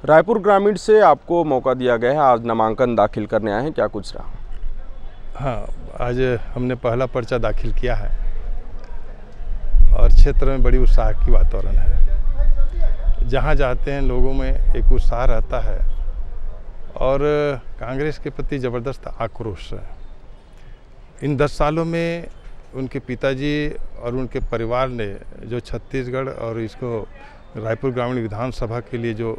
रायपुर ग्रामीण से आपको मौका दिया गया है, आज नामांकन दाखिल करने आए हैं, क्या कुछ रहा? हाँ, आज हमने पहला पर्चा दाखिल किया है और क्षेत्र में बड़ी उत्साह की वातावरण है। जहाँ जाते हैं लोगों में एक उत्साह रहता है और कांग्रेस के प्रति ज़बरदस्त आक्रोश है। इन 10 सालों में उनके पिताजी और उनके परिवार ने जो छत्तीसगढ़ और इसको रायपुर ग्रामीण विधानसभा के लिए जो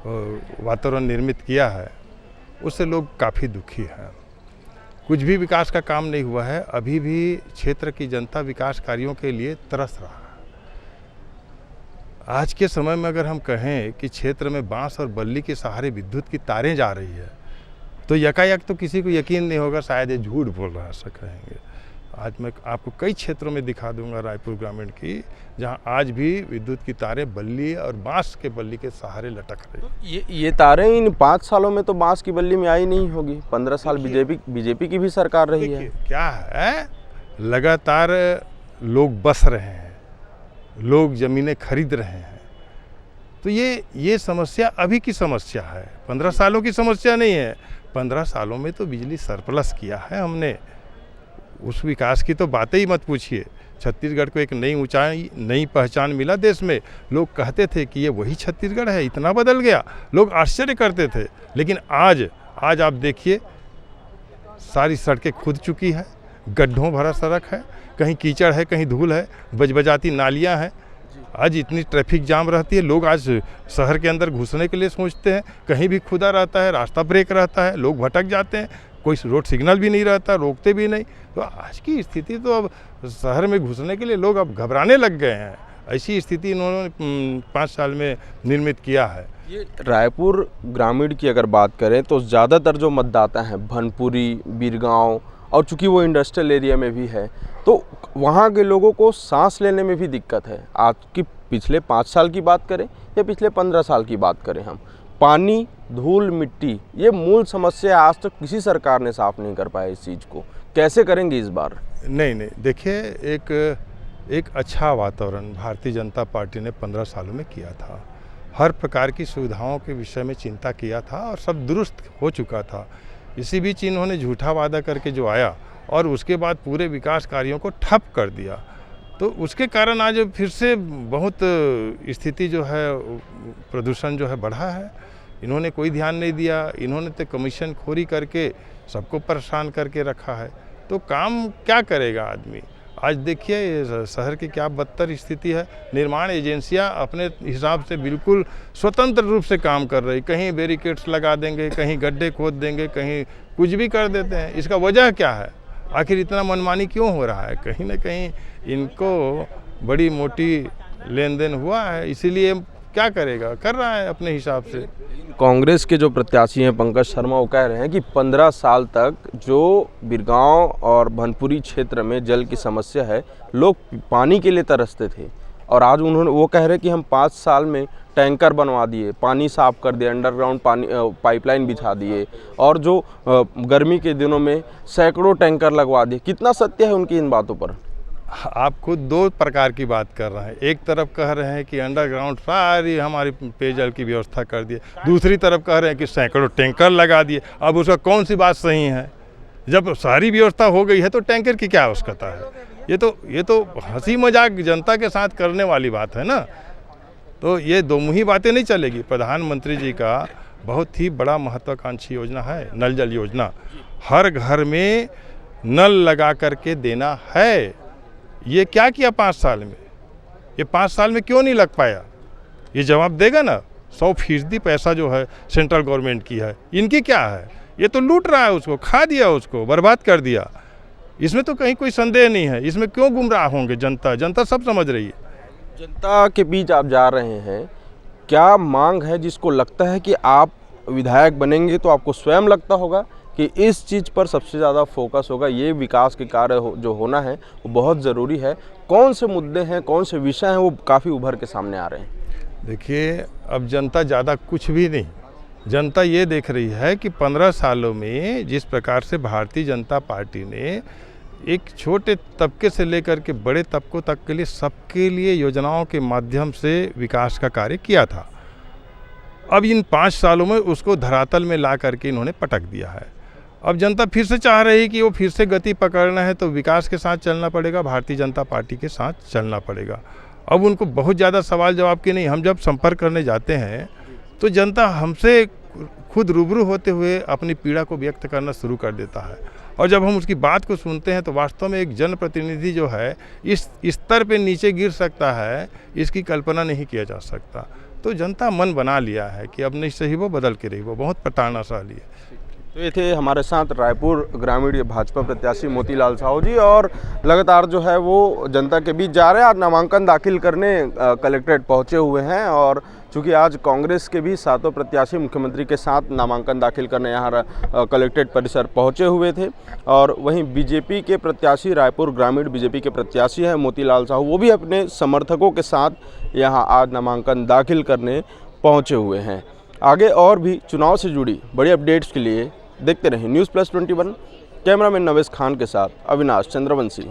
वातावरण निर्मित किया है, उससे लोग काफ़ी दुखी हैं। कुछ भी विकास का काम नहीं हुआ है। अभी भी क्षेत्र की जनता विकास कार्यों के लिए तरस रहा है। आज के समय में अगर हम कहें कि क्षेत्र में बांस और बल्ली के सहारे विद्युत की तारें जा रही है तो यकायक तो किसी को यकीन नहीं होगा, शायद ये झूठ बोल रहा है कहेंगे। आज मैं आपको कई क्षेत्रों में दिखा दूंगा रायपुर ग्रामीण की, जहां आज भी विद्युत की तारें बल्ली और बांस के बल्ली के सहारे लटक रही। ये तारें इन 5 सालों में तो बांस की बल्ली में आई नहीं होगी। 15 साल बीजेपी की भी सरकार रही है। क्या है, लगातार लोग बस रहे हैं, लोग ज़मीनें खरीद रहे हैं, तो ये समस्या अभी की समस्या है, 15 सालों की समस्या नहीं है। 15 सालों में तो बिजली सरप्लस किया है हमने, उस विकास की तो बातें ही मत पूछिए। छत्तीसगढ़ को एक नई ऊंचाई, नई पहचान मिला देश में। लोग कहते थे कि ये वही छत्तीसगढ़ है, इतना बदल गया, लोग आश्चर्य करते थे। लेकिन आज आप देखिए, सारी सड़कें खुद चुकी है, गड्ढों भरा सड़क है, कहीं कीचड़ है, कहीं धूल है, बजबजाती नालियां हैं। आज इतनी ट्रैफिक जाम रहती है, लोग आज शहर के अंदर घुसने के लिए सोचते हैं, कहीं भी खुदा रहता है, रास्ता ब्रेक रहता है, लोग भटक जाते हैं, कोई रोड सिग्नल भी नहीं रहता, रोकते भी नहीं। तो आज की स्थिति तो अब शहर में घुसने के लिए लोग अब घबराने लग गए हैं। ऐसी स्थिति इन्होंने 5 साल में निर्मित किया है। ये रायपुर ग्रामीण की अगर बात करें तो ज़्यादातर जो मतदाता हैं भनपुरी, बीरगांव, और चूँकि वो इंडस्ट्रियल एरिया में भी है तो वहाँ के लोगों को सांस लेने में भी दिक्कत है। आज की पिछले 5 साल की बात करें या पिछले 15 साल की बात करें, हम पानी, धूल, मिट्टी, ये मूल समस्या आज तक किसी सरकार ने साफ नहीं कर पाया। इस चीज़ को कैसे करेंगे इस बार? नहीं, देखिए, एक अच्छा वातावरण भारतीय जनता पार्टी ने 15 सालों में किया था। हर प्रकार की सुविधाओं के विषय में चिंता किया था और सब दुरुस्त हो चुका था। इसी बीच इन्होंने झूठा वादा करके जो आया और उसके बाद पूरे विकास कार्यों को ठप कर दिया, तो उसके कारण आज फिर से बहुत स्थिति जो है, प्रदूषण जो है बढ़ा है। इन्होंने कोई ध्यान नहीं दिया, इन्होंने तो कमीशन खोरी करके सबको परेशान करके रखा है। तो काम क्या करेगा आदमी? आज देखिए शहर की क्या बदतर स्थिति है। निर्माण एजेंसियां अपने हिसाब से बिल्कुल स्वतंत्र रूप से काम कर रही, कहीं बैरिकेड्स लगा देंगे, कहीं गड्ढे खोद देंगे, कहीं कुछ भी कर देते हैं। इसका वजह क्या है? आखिर इतना मनमानी क्यों हो रहा है? कहीं ना कहीं इनको बड़ी मोटी लेन देन हुआ है, इसीलिए क्या करेगा, कर रहा है अपने हिसाब से। कांग्रेस के जो प्रत्याशी हैं पंकज शर्मा, वो कह रहे हैं कि 15 साल तक जो बीरगांव और भनपुरी क्षेत्र में जल की समस्या है, लोग पानी के लिए तरसते थे, और आज वो कह रहे हैं कि हम 5 साल में टैंकर बनवा दिए, पानी साफ कर दिए, अंडरग्राउंड पानी पाइपलाइन बिछा दिए, और जो गर्मी के दिनों में सैकड़ों टैंकर लगवा दिए। कितना सत्य है उनकी इन बातों पर? आप खुद 2 प्रकार की बात कर रहे हैं। एक तरफ कह रहे हैं कि अंडरग्राउंड सारी हमारी पेयजल की व्यवस्था कर दिए, दूसरी तरफ कह रहे हैं कि सैकड़ों टैंकर लगा दिए। अब उसका कौन सी बात सही है? जब सारी व्यवस्था हो गई है तो टैंकर की क्या आवश्यकता है? ये तो हंसी मजाक जनता के साथ करने वाली बात है ना। तो ये दोमुही बातें नहीं चलेगी। प्रधानमंत्री जी का बहुत ही बड़ा महत्वाकांक्षी योजना है नल जल योजना। हर घर में नल लगा करके देना है। ये क्या किया 5 साल में? ये 5 साल में क्यों नहीं लग पाया? ये जवाब देगा ना। 100% पैसा जो है सेंट्रल गवर्नमेंट की है, इनकी क्या है? ये तो लूट रहा है उसको, खा दिया उसको, बर्बाद कर दिया। इसमें तो कहीं कोई संदेह नहीं है। इसमें क्यों गुमराह होंगे? जनता सब समझ रही है। जनता के बीच आप जा रहे हैं, क्या मांग है जिसको लगता है कि आप विधायक बनेंगे तो आपको स्वयं लगता होगा कि इस चीज़ पर सबसे ज़्यादा फोकस होगा, ये विकास के कार्य जो होना है वो बहुत ज़रूरी है? कौन से मुद्दे हैं, कौन से विषय हैं वो काफ़ी उभर के सामने आ रहे हैं? देखिए, अब जनता ज़्यादा कुछ भी नहीं, जनता ये देख रही है कि 15 सालों में जिस प्रकार से भारतीय जनता पार्टी ने एक छोटे तबके से लेकर के बड़े तबकों तक के लिए सबके लिए योजनाओं के माध्यम से विकास का कार्य किया था, अब इन 5 सालों में उसको धरातल में ला करके इन्होंने पटक दिया है। अब जनता फिर से चाह रही है कि वो फिर से गति पकड़ना है तो विकास के साथ चलना पड़ेगा, भारतीय जनता पार्टी के साथ चलना पड़ेगा। अब उनको बहुत ज़्यादा सवाल जवाब के नहीं, हम जब संपर्क करने जाते हैं तो जनता हमसे खुद रूबरू होते हुए अपनी पीड़ा को व्यक्त करना शुरू कर देता है, और जब हम उसकी बात को सुनते हैं तो वास्तव में एक जनप्रतिनिधि जो है इस स्तर पे नीचे गिर सकता है, इसकी कल्पना नहीं किया जा सकता। तो जनता मन बना लिया है कि अब नहीं सही वो बदल के रही, वो बहुत प्रताड़नाशाली है। तो ये थे हमारे साथ रायपुर ग्रामीण भाजपा प्रत्याशी मोतीलाल साहू जी, और लगातार जो है वो जनता के बीच जा रहे हैं। आज नामांकन दाखिल करने कलेक्ट्रेट पहुंचे हुए हैं, और चूंकि आज कांग्रेस के भी 7 प्रत्याशी मुख्यमंत्री के साथ नामांकन दाखिल करने यहाँ कलेक्ट्रेट परिसर पहुंचे हुए थे, और वहीं बीजेपी के प्रत्याशी, रायपुर ग्रामीण बीजेपी के प्रत्याशी हैं मोतीलाल साहू, वो भी अपने समर्थकों के साथ यहाँ आज नामांकन दाखिल करने पहुँचे हुए हैं। आगे और भी चुनाव से जुड़ी बड़ी अपडेट्स के लिए देखते रहें न्यूज़ प्लस 21। कैमरामैन नवेश खान के साथ अविनाश चंद्रवंशी।